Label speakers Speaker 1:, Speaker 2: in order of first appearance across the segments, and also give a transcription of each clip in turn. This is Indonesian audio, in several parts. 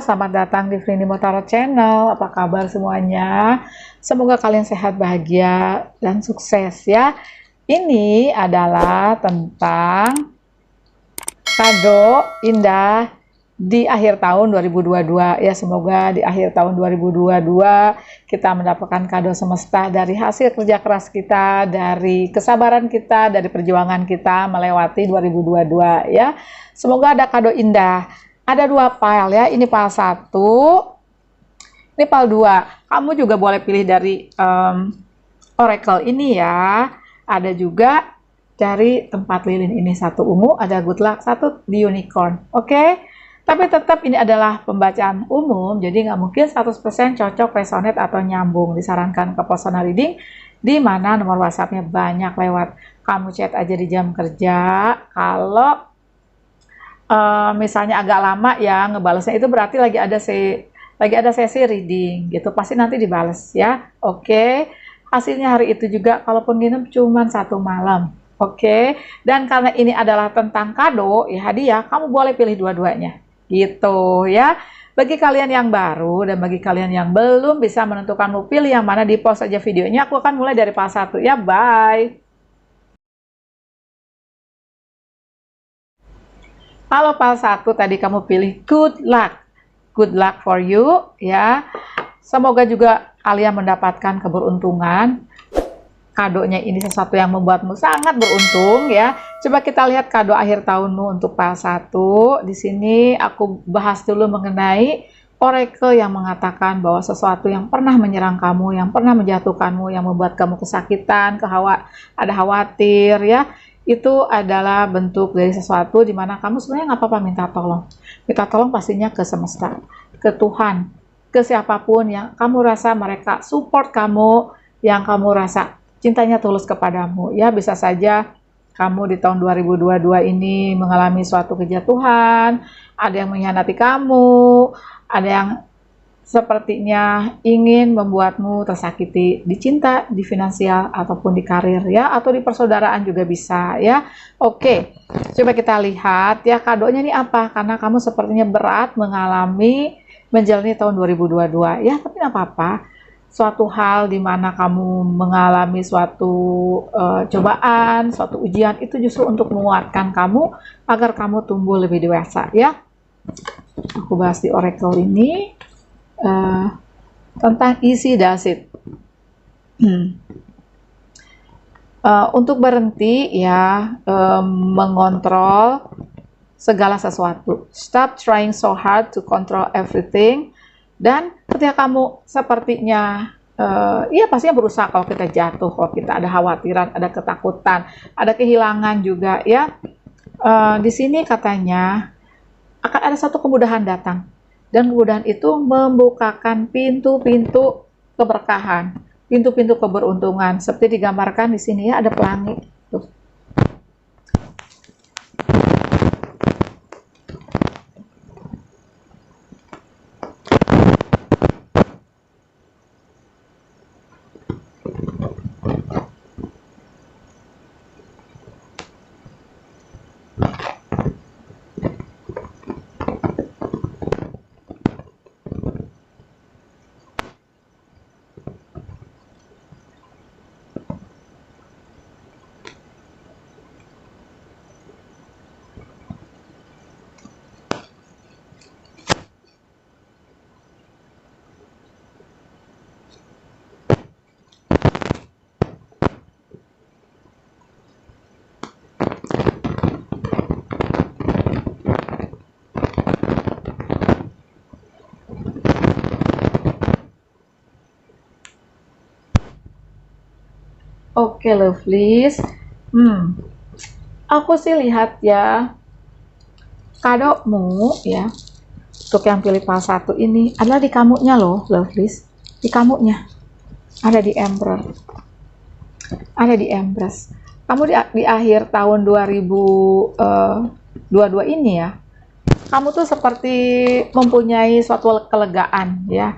Speaker 1: selamat datang di Frini Motaro Channel. Apa kabar semuanya? Semoga kalian sehat, bahagia, dan sukses ya. Ini adalah tentang kado indah di akhir tahun 2022 ya. Semoga di akhir tahun 2022 kita mendapatkan kado semesta dari hasil kerja keras kita, dari kesabaran kita, dari perjuangan kita melewati 2022 ya. Semoga ada kado indah. Ada dua file ya, ini file 1, ini file 2. Kamu juga boleh pilih dari Oracle ini ya. Ada juga dari tempat lilin ini, satu ungu, ada good luck, satu di unicorn. Oke? Tapi tetap ini adalah pembacaan umum, jadi nggak mungkin 100% cocok, resonate, atau nyambung. Disarankan ke personal reading, di mana nomor WhatsApp-nya banyak lewat. Kamu chat aja di jam kerja. Kalau misalnya agak lama ya ngebalesnya, itu berarti lagi ada sesi reading gitu, pasti nanti dibales ya. Oke, hasilnya hari itu juga, kalaupun nginep cuman 1 malam. Oke, dan karena ini adalah tentang kado ya, hadiah, kamu boleh pilih dua-duanya gitu ya. Bagi kalian yang baru dan bagi kalian yang belum bisa menentukan mau pilih yang mana, di pause aja videonya. Aku akan mulai dari file 1 ya. Bye. Kalau file 1 tadi kamu pilih good luck for you ya. Semoga juga kalian mendapatkan keberuntungan. Kadonya ini sesuatu yang membuatmu sangat beruntung ya. Coba kita lihat kado akhir tahunmu untuk file 1. Di sini aku bahas dulu mengenai Oracle yang mengatakan bahwa sesuatu yang pernah menyerang kamu, yang pernah menjatuhkanmu, yang membuat kamu kesakitan, ada khawatir ya, itu adalah bentuk dari sesuatu di mana kamu sebenarnya nggak apa-apa minta tolong. Minta tolong pastinya ke semesta, ke Tuhan, ke siapapun yang kamu rasa mereka support kamu, yang kamu rasa cintanya tulus kepadamu. Ya, bisa saja kamu di tahun 2022 ini mengalami suatu kejatuhan, ada yang mengkhianati kamu, ada yang sepertinya ingin membuatmu tersakiti di cinta, di finansial, ataupun di karir ya, atau di persaudaraan juga bisa ya. Oke, coba kita lihat ya kadonya ini apa, karena kamu sepertinya berat menjalani tahun 2022 ya, tapi nggak apa-apa. Suatu hal di mana kamu mengalami suatu cobaan, suatu ujian, itu justru untuk menguatkan kamu agar kamu tumbuh lebih dewasa ya. Aku bahas di Oracle ini tentang easy does it. Untuk berhenti ya, mengontrol segala sesuatu. Stop trying so hard to control everything. Dan ketika kamu sepertinya ya pastinya berusaha, kalau kita jatuh, kalau kita ada khawatiran, ada ketakutan, ada kehilangan juga ya, di sini katanya akan ada satu kemudahan datang, dan kemudahan itu membukakan pintu-pintu keberkahan, pintu-pintu keberuntungan, seperti digambarkan di sini ya, ada pelangi tuh. Oke, lovelies. Aku sih lihat ya, kadomu ya, untuk yang pilih file 1 ini adalah di kamunya loh, lovelies. Di kamunya. Ada di Emperor. Ada di Empress. Kamu di akhir tahun 2022 ini ya, kamu tuh seperti mempunyai suatu kelegaan ya.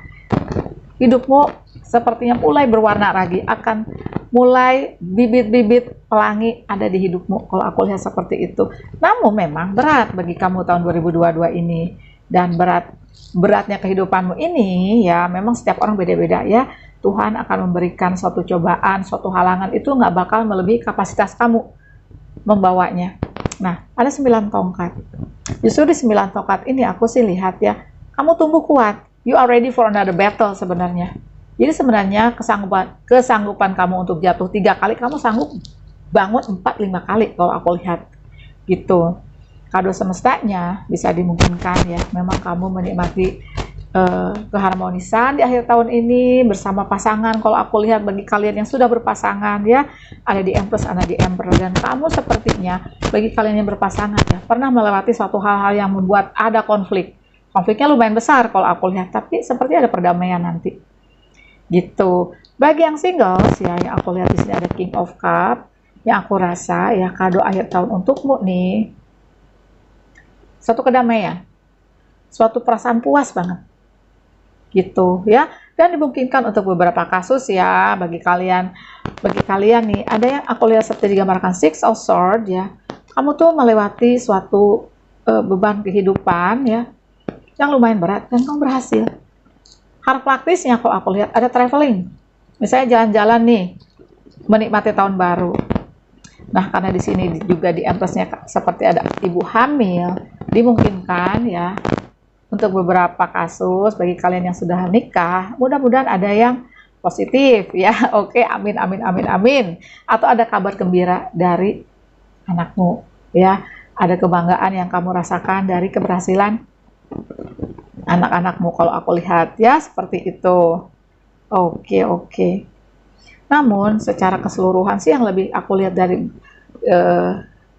Speaker 1: Hidupmu sepertinya mulai berwarna lagi, akan mulai bibit-bibit pelangi ada di hidupmu, kalau aku lihat seperti itu. Namun memang berat bagi kamu tahun 2022 ini, dan berat beratnya kehidupanmu ini, ya memang setiap orang beda-beda ya. Tuhan akan memberikan suatu cobaan, suatu halangan, itu nggak bakal melebihi kapasitas kamu membawanya. Nah, ada 9 tongkat. Justru di 9 tongkat ini aku sih lihat ya, kamu tumbuh kuat. You are ready for another battle sebenarnya. Jadi sebenarnya kesanggupan kamu untuk jatuh 3 kali, kamu sanggup bangun 4-5 kali kalau aku lihat gitu. Kado semestanya bisa dimungkinkan ya, memang kamu menikmati keharmonisan di akhir tahun ini bersama pasangan. Kalau aku lihat bagi kalian yang sudah berpasangan ya, ada di Empress, ada di Emperor, dan kamu sepertinya bagi kalian yang berpasangan ya pernah melewati suatu hal-hal yang membuat ada konfliknya lumayan besar kalau aku lihat, tapi seperti ada perdamaian nanti gitu. Bagi yang singles ya, yang aku lihat di sini ada King of Cup, yang aku rasa ya kado akhir tahun untukmu nih suatu kedamaian, suatu perasaan puas banget gitu ya. Dan dimungkinkan untuk beberapa kasus ya, bagi kalian nih ada yang aku lihat seperti digambarkan Six of Swords ya, kamu tuh melewati suatu beban kehidupan ya yang lumayan berat dan kamu berhasil. Hal praktisnya kalau aku lihat ada traveling, misalnya jalan-jalan nih menikmati tahun baru. Nah, karena di sini juga di Empress-nya seperti ada ibu hamil, dimungkinkan ya untuk beberapa kasus bagi kalian yang sudah nikah, mudah-mudahan ada yang positif ya. Oke, amin amin amin amin. Atau ada kabar gembira dari anakmu ya. Ada kebanggaan yang kamu rasakan dari keberhasilan anak-anakmu kalau aku lihat ya, seperti itu. Oke. Namun secara keseluruhan sih yang lebih aku lihat dari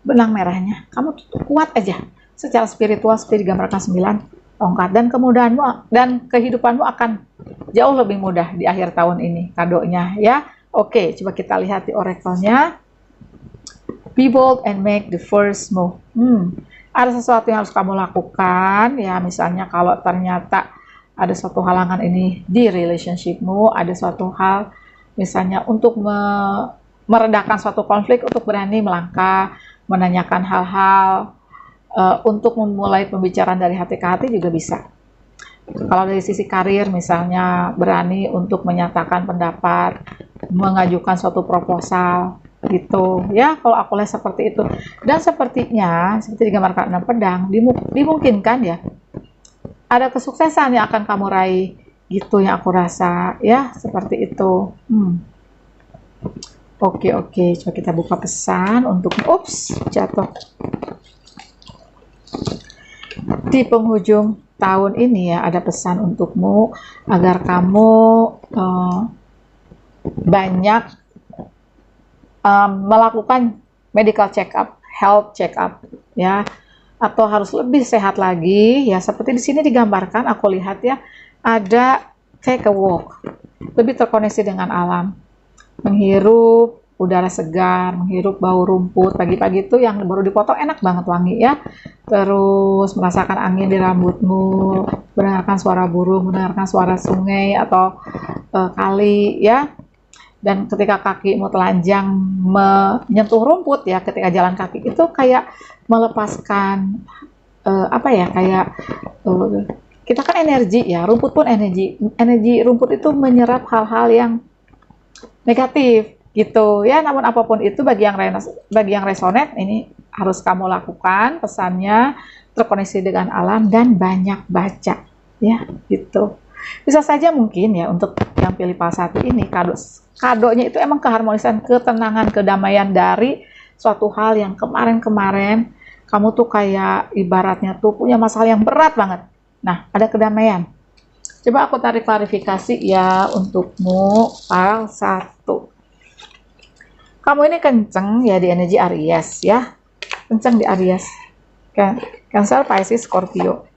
Speaker 1: benang merahnya, kamu kuat aja secara spiritual seperti digambarkan 9 tongkat, dan kemudahanmu dan kehidupanmu akan jauh lebih mudah di akhir tahun ini kadonya ya. Oke, coba kita lihat di oracle-nya. Be bold and make the first move. Ada sesuatu yang harus kamu lakukan ya, misalnya kalau ternyata ada suatu halangan ini di relationshipmu, ada suatu hal misalnya untuk meredakan suatu konflik, untuk berani melangkah, menanyakan hal-hal, untuk memulai pembicaraan dari hati ke hati juga bisa. Kalau dari sisi karir misalnya berani untuk menyatakan pendapat, mengajukan suatu proposal gitu ya, kalau aku lihat seperti itu. Dan sepertinya seperti digambarkan 6 pedang, dimungkinkan ya ada kesuksesan yang akan kamu raih gitu yang aku rasa ya, seperti itu. Oke, coba kita buka pesan untuk jatuh. Di penghujung tahun ini ya, ada pesan untukmu agar kamu banyak melakukan medical check up, health check up ya, atau harus lebih sehat lagi ya. Seperti di sini digambarkan, aku lihat ya, ada take a walk, lebih terkoneksi dengan alam, menghirup udara segar, menghirup bau rumput pagi-pagi itu yang baru dipotong enak banget wangi ya. Terus merasakan angin di rambutmu, mendengarkan suara burung, mendengarkan suara sungai atau kali ya. Dan ketika kakimu telanjang menyentuh rumput ya, ketika jalan kaki itu kayak melepaskan kita kan energi ya, rumput pun energi rumput itu menyerap hal-hal yang negatif gitu ya. Namun apapun itu, bagi yang resonate ini harus kamu lakukan pesannya, terkoneksi dengan alam dan banyak baca ya gitu. Bisa saja mungkin ya untuk yang pilih fal 1 ini, kadonya itu emang keharmonisan, ketenangan, kedamaian dari suatu hal yang kemarin-kemarin kamu tuh kayak ibaratnya tuh punya masalah yang berat banget. Nah, ada kedamaian. Coba aku tarik klarifikasi ya untukmu fal 1. Kamu ini kenceng ya di energi Aries ya, kenceng di Aries, Cancer, Pisces, Scorpio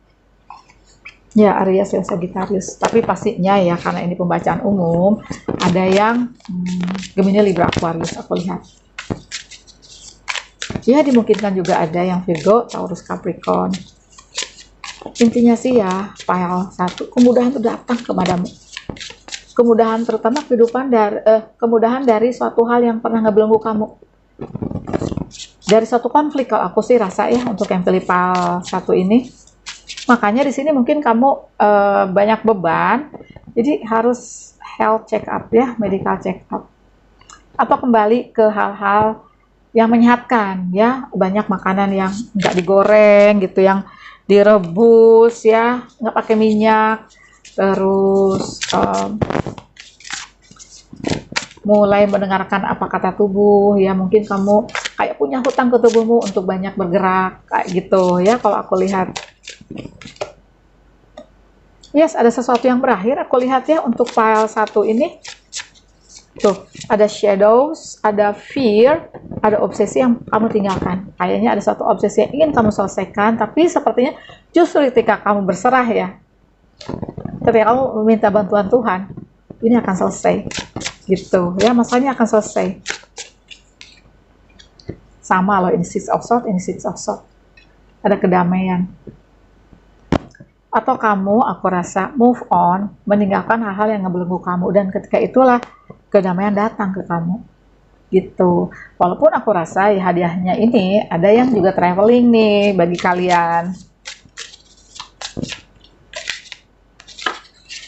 Speaker 1: ya, Aries dan Sagittarius. Tapi pastinya ya, karena ini pembacaan umum, ada yang Gemini, Libra, Aquarius aku lihat ya. Dimungkinkan juga ada yang Virgo, Taurus, Capricorn. Intinya sih ya, fal 1, kemudahan itu datang kepadamu. Kemudahan terutama kemudahan dari suatu hal yang pernah ngebelenggu kamu, dari suatu konflik. Kalau aku sih rasa ya, untuk yang pilih fal 1 ini Makanya di sini mungkin kamu banyak beban, jadi harus health check up ya, medical check up. Atau kembali ke hal-hal yang menyehatkan ya, banyak makanan yang nggak digoreng gitu, yang direbus ya, nggak pakai minyak. Terus mulai mendengarkan apa kata tubuh ya, mungkin kamu kayak punya hutang ke tubuhmu untuk banyak bergerak kayak gitu ya, kalau aku lihat. Yes, ada sesuatu yang berakhir aku lihat ya untuk file 1 ini. Tuh, ada shadows, ada fear, ada obsesi yang kamu tinggalkan. Kayaknya ada satu obsesi yang ingin kamu selesaikan, tapi sepertinya justru ketika kamu berserah ya, ketika kamu meminta bantuan Tuhan, ini akan selesai. Gitu ya, masalahnya akan selesai. Sama loh, ini Six of Swords, ini Six of Swords. Ada kedamaian. Atau kamu, aku rasa, move on, meninggalkan hal-hal yang ngebelenggu kamu, dan ketika itulah kedamaian datang ke kamu. Gitu. Walaupun aku rasa ya hadiahnya ini ada yang juga traveling nih bagi kalian.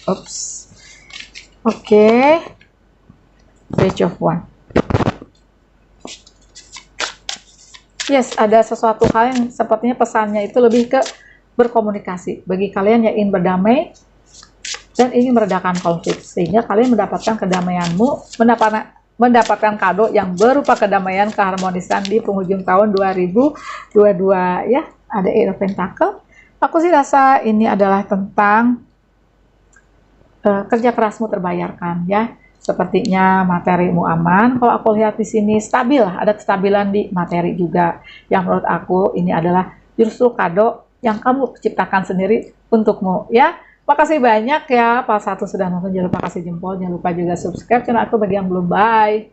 Speaker 1: Oops. Oke. Page of Wands. Yes, ada sesuatu hal yang sepertinya pesannya itu lebih ke berkomunikasi. Bagi kalian yang ingin berdamai dan ingin meredakan konflik, sehingga kalian mendapatkan kedamaianmu, mendapatkan kado yang berupa kedamaian, keharmonisan di penghujung tahun 2022 ya. Ada Eight of Pentacles. Aku sih rasa ini adalah tentang kerja kerasmu terbayarkan ya. Sepertinya materimu aman. Kalau aku lihat di sini stabil, ada kestabilan di materi juga. Yang menurut aku ini adalah justru kado yang kamu ciptakan sendiri untukmu ya. Makasih banyak ya, Pak 1 sudah nonton. Jangan lupa kasih jempol, jangan lupa juga subscribe channel aku bagi yang belum. Bye.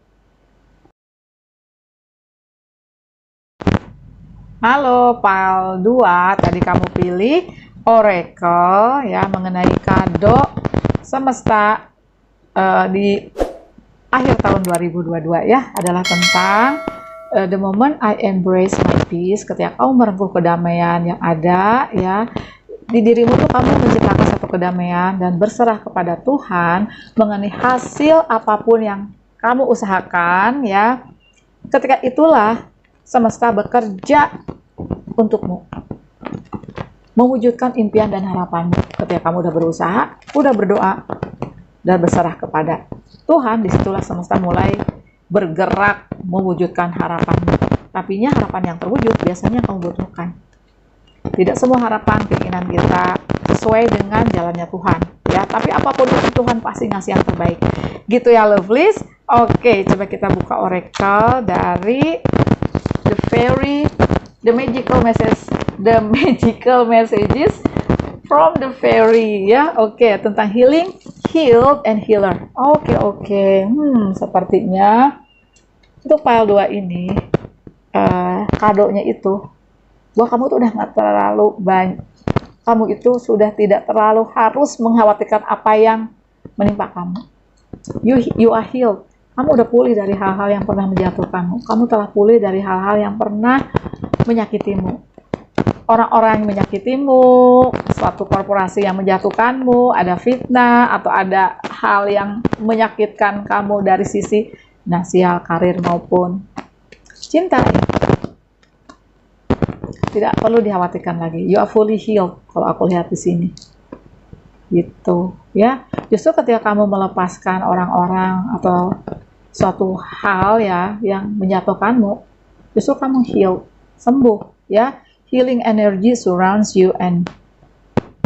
Speaker 1: Halo, Pal 2, tadi kamu pilih Oracle ya, mengenai kado semesta di akhir tahun 2022 ya, adalah tentang the moment I embrace my peace. Ketika kamu merengkuh kedamaian yang ada ya di dirimu, tuh kamu menciptakan satu kedamaian dan berserah kepada Tuhan mengenai hasil apapun yang kamu usahakan ya. Ketika itulah semesta bekerja untukmu, mewujudkan impian dan harapanmu. Ketika kamu udah berusaha, udah berdoa, dan berserah kepada Tuhan, disitulah semesta mulai bergerak mewujudkan harapanmu. Tapinya harapan yang terwujud biasanya kamu butuhkan. Tidak semua harapan, keinginan kita sesuai dengan jalannya Tuhan ya, tapi apapun itu Tuhan pasti ngasih yang terbaik gitu ya, lovelies. Oke, coba kita buka oracle dari the fairy, the magical messages from the fairy ya. Oke, tentang healing, healed, and healer. Oke. Sepertinya untuk file 2 ini kadonya itu bahwa kamu tuh udah nggak terlalu banyak, kamu itu sudah tidak terlalu harus mengkhawatirkan apa yang menimpa kamu. You are healed. Kamu udah pulih dari hal-hal yang pernah menjatuhkanmu. Kamu telah pulih dari hal-hal yang pernah menyakitimu. Orang-orang yang menyakitimu, suatu korporasi yang menjatuhkanmu, ada fitnah, atau ada hal yang menyakitkan kamu dari sisi finansial, karir, maupun cinta. Tidak perlu dikhawatirkan lagi. You are fully healed kalau aku lihat di sini. Gitu ya. Justru ketika kamu melepaskan orang-orang atau suatu hal ya yang menjatuhkanmu, justru kamu healed, sembuh ya. Healing energy surrounds you and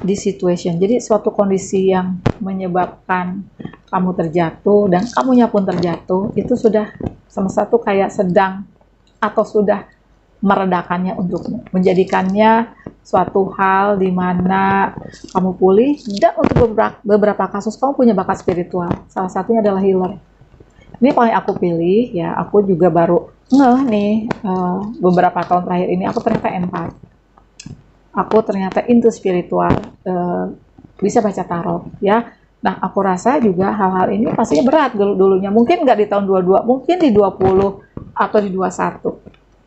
Speaker 1: this situation. Jadi suatu kondisi yang menyebabkan kamu terjatuh dan kamunya pun terjatuh, itu sudah semesta tuh kayak sedang atau sudah meredakannya untukmu, menjadikannya suatu hal di mana kamu pulih. Dan untuk beberapa kasus kamu punya bakat spiritual, salah satunya adalah healer. Ini paling aku pilih ya. Aku juga baru ngeh nih, beberapa tahun terakhir ini aku ternyata empat. Aku ternyata into spiritual, bisa baca tarot ya. Nah, aku rasa juga hal-hal ini pastinya berat dulunya. Mungkin nggak di tahun 22, mungkin di 20 atau di 21.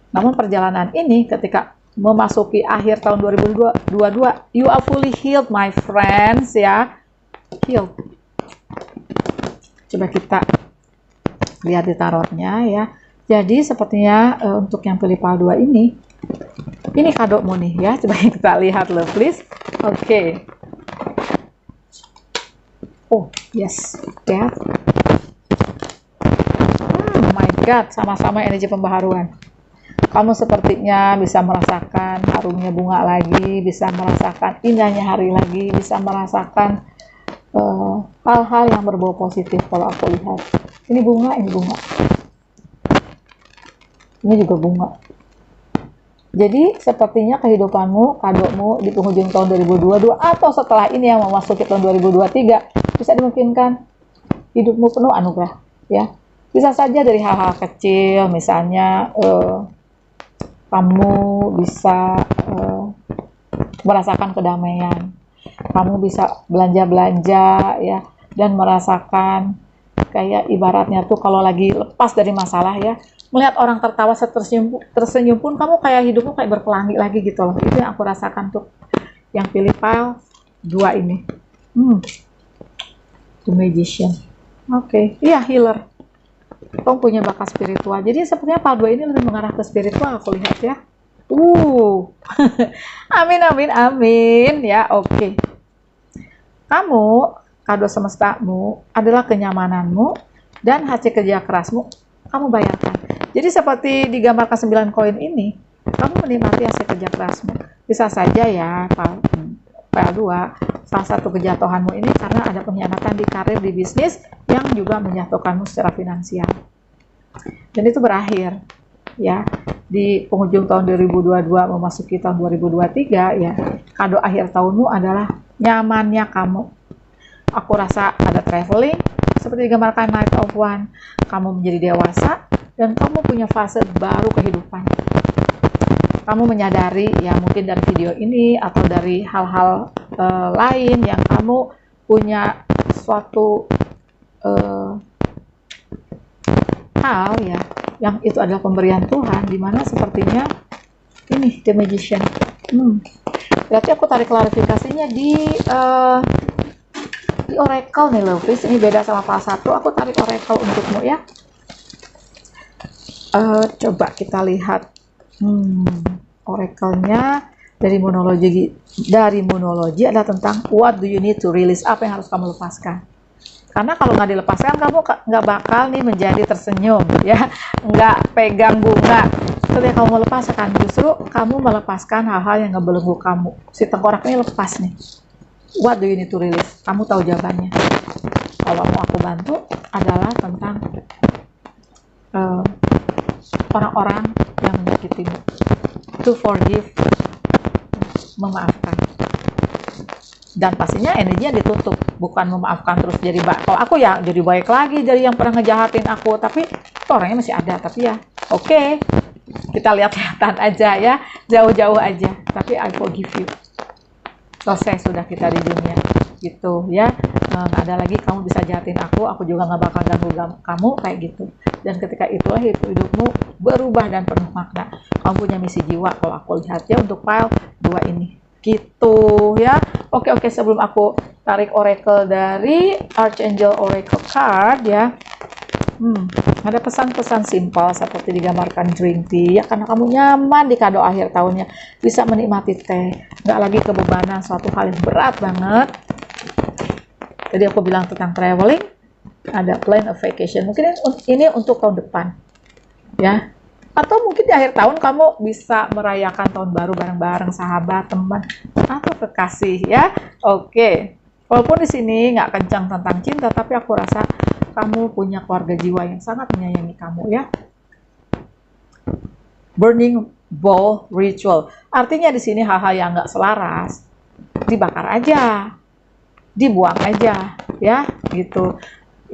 Speaker 1: Namun perjalanan ini ketika memasuki akhir tahun 2022, you are fully healed my friends ya. Healed. Coba kita lihat di tarotnya ya. Jadi sepertinya untuk yang pilih PAL 2 ini kadomu nih ya. Coba kita lihat loh please. Oke. Oh yes, Death. My God, sama-sama energi pembaharuan. Kamu sepertinya bisa merasakan harumnya bunga lagi, bisa merasakan indahnya hari lagi, bisa merasakan hal-hal yang berbau positif. Kalau aku lihat ini bunga, ini juga bunga. Jadi sepertinya kehidupanmu, kadomu di penghujung tahun 2022 atau setelah ini yang memasuki tahun 2023 bisa dimungkinkan hidupmu penuh anugerah ya. Bisa saja dari hal-hal kecil, misalnya kamu bisa merasakan kedamaian, kamu bisa belanja-belanja ya, dan merasakan kayak ibaratnya tuh kalau lagi lepas dari masalah ya, melihat orang tertawa tersenyum pun kamu kayak hidupmu kayak berpelangi lagi gitu loh. Itu yang aku rasakan tuh yang pilih PAL 2 ini. The Magician. Oke, iya healer. Kamu punya bakat spiritual. Jadi sepertinya PAL 2 ini lebih mengarah ke spiritual aku lihat ya. Amin amin amin ya. Oke. Kamu, kado semestamu adalah kenyamananmu dan hasil kerja kerasmu kamu bayarkan. Jadi seperti digambarkan 9 koin ini, kamu menikmati hasil kerja kerasmu. Bisa saja ya PAL 2, salah satu kejatuhanmu ini karena ada pengkhianatan di karir, di bisnis yang juga menjatuhkanmu secara finansial. Dan itu berakhir ya di penghujung tahun 2022 memasuki tahun 2023 ya. Kado akhir tahunmu adalah nyamannya kamu. Aku rasa ada traveling seperti digambarkan Knight of Wands. Kamu menjadi dewasa dan kamu punya fase baru kehidupan. Kamu menyadari ya, mungkin dari video ini atau dari hal-hal lain yang kamu punya suatu hal ya, yang itu adalah pemberian Tuhan, dimana sepertinya ini The Magician. Berarti aku tarik klarifikasinya di Oracle nih loh, please. Ini beda sama PAL 1. Aku tarik Oracle untukmu ya. Coba kita lihat Oracle-nya dari monologi adalah tentang what do you need to release, apa yang harus kamu lepaskan. Karena kalau nggak dilepaskan, kamu nggak bakal nih menjadi tersenyum ya, nggak pegang bunga. Ketika kamu melepaskan, justru kamu melepaskan hal-hal yang ngebelenggu kamu. Si tengkorak ini lepas nih. What do you need to release? Kamu tahu jawabannya. Kalau mau aku bantu adalah tentang orang-orang yang menyakitimu. To forgive, memaafkan. Dan pastinya energinya ditutup, bukan memaafkan terus jadi baik. Kalau aku ya jadi baik lagi dari yang pernah ngejahatin aku, tapi itu orangnya masih ada. Tapi ya oke, kita lihat-lihatan aja ya, jauh-jauh aja. Tapi I forgive you. Selesai sudah kita di dunia gitu ya. Nggak ada lagi kamu bisa jahatin aku juga nggak bakal ganggu kamu kayak gitu. Dan ketika itulah hidupmu berubah dan penuh makna. Kamu punya misi jiwa kalau aku lihat ya untuk PAL 2 ini gitu ya. Oke, sebelum aku tarik Oracle dari Archangel Oracle card ya, ada pesan-pesan simpel seperti digambarkan drink tea ya, karena kamu nyaman di kado akhir tahunnya, bisa menikmati teh, nggak lagi kebebanan suatu hal yang berat banget. Jadi aku bilang tentang traveling, ada plan of vacation, mungkin ini untuk tahun depan ya, atau mungkin di akhir tahun kamu bisa merayakan tahun baru bareng-bareng sahabat, teman, atau kekasih ya. Oke, walaupun di sini nggak kencang tentang cinta, tapi aku rasa kamu punya keluarga jiwa yang sangat menyayangi kamu ya. Burning bowl ritual, artinya di sini hal-hal yang nggak selaras dibakar aja, dibuang aja ya gitu.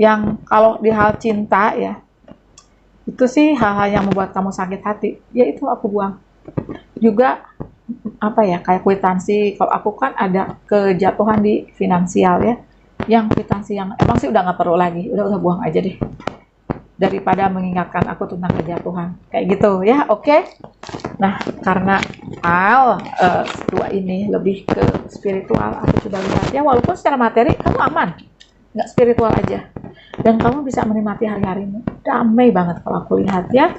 Speaker 1: Yang kalau di hal cinta ya, itu sih hal-hal yang membuat kamu sakit hati, ya itu aku buang. Juga apa ya, kayak kwitansi, kalau aku kan ada kejatuhan di finansial ya, yang kwitansi yang emang sih udah nggak perlu lagi, udah buang aja deh. daripada mengingatkan aku tentang kejatuhan. Kayak gitu ya, oke? Nah, karena dua ini lebih ke spiritual, aku coba lihat ya, walaupun secara materi kamu aman, nggak spiritual aja. Dan kamu bisa menikmati hari-harimu. Damai banget kalau aku lihat ya.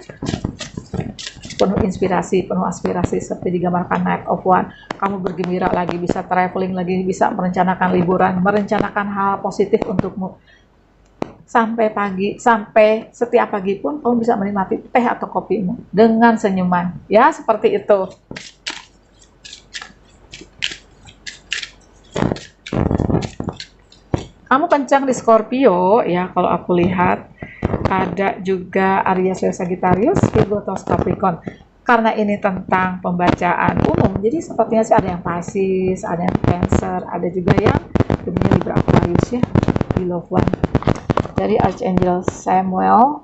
Speaker 1: Penuh inspirasi, penuh aspirasi seperti digambarkan Knight of Wands. Kamu bergembira lagi, bisa traveling lagi, bisa merencanakan liburan, merencanakan hal positif untukmu. Sampai pagi, sampai setiap pagi pun kamu bisa menikmati teh atau kopimu dengan senyuman. Ya, seperti itu. Kamu kencang di Scorpio ya, kalau aku lihat. Ada juga Aries, Leo, Sagittarius, Virgo, Taurus, Capricorn. Karena ini tentang pembacaan umum, jadi sepertinya sih ada yang Pisces, ada yang Cancer, ada juga yang Gemini, Libra, Aquarius ya, di Love One. Dari Archangel Samuel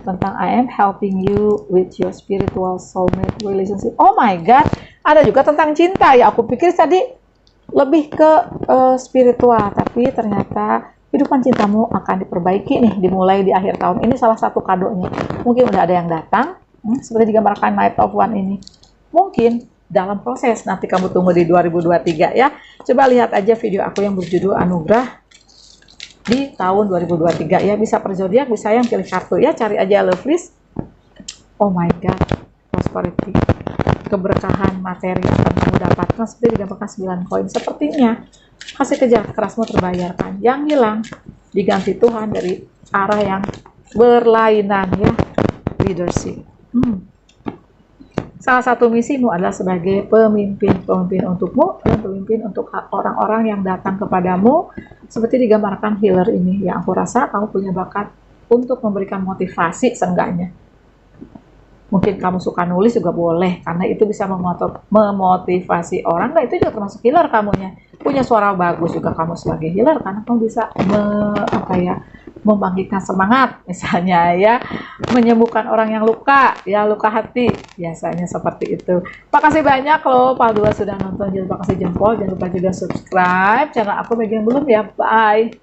Speaker 1: tentang I am helping you with your spiritual soulmate relationship. Oh my god, ada juga tentang cinta ya. Aku pikir tadi lebih ke spiritual, tapi ternyata kehidupan cintamu akan diperbaiki nih, dimulai di akhir tahun. Ini salah satu kadonya. Mungkin udah ada yang datang, seperti digambarkan Knight of Wands ini. Mungkin dalam proses, nanti kamu tunggu di 2023 ya. Coba lihat aja video aku yang berjudul Anugerah di tahun 2023 ya. Bisa per zodiak, bisa yang pilih kartu ya. Cari aja love list. Oh my god, prosperity, keberkahan materi akan kamu dapatkan seperti digambarkan 9 koin. Sepertinya hasil kerja kerasmu terbayarkan. Yang hilang diganti Tuhan dari arah yang berlainan ya. Leadership. Salah satu misimu adalah sebagai pemimpin untukmu dan pemimpin untuk orang-orang yang datang kepadamu, seperti digambarkan healer ini. Yang aku rasa kamu punya bakat untuk memberikan motivasi seenggaknya. Mungkin kamu suka nulis juga boleh, karena itu bisa memotivasi orang. Nah, itu juga termasuk healer kamunya. Punya suara bagus juga kamu sebagai healer, karena kamu bisa membangkitkan semangat, misalnya ya, menyembuhkan orang yang luka, ya luka hati, biasanya seperti itu. Makasih banyak loh Pak Dua sudah nonton, jangan lupa kasih jempol, jangan lupa juga subscribe channel aku bagi yang belum ya. Bye.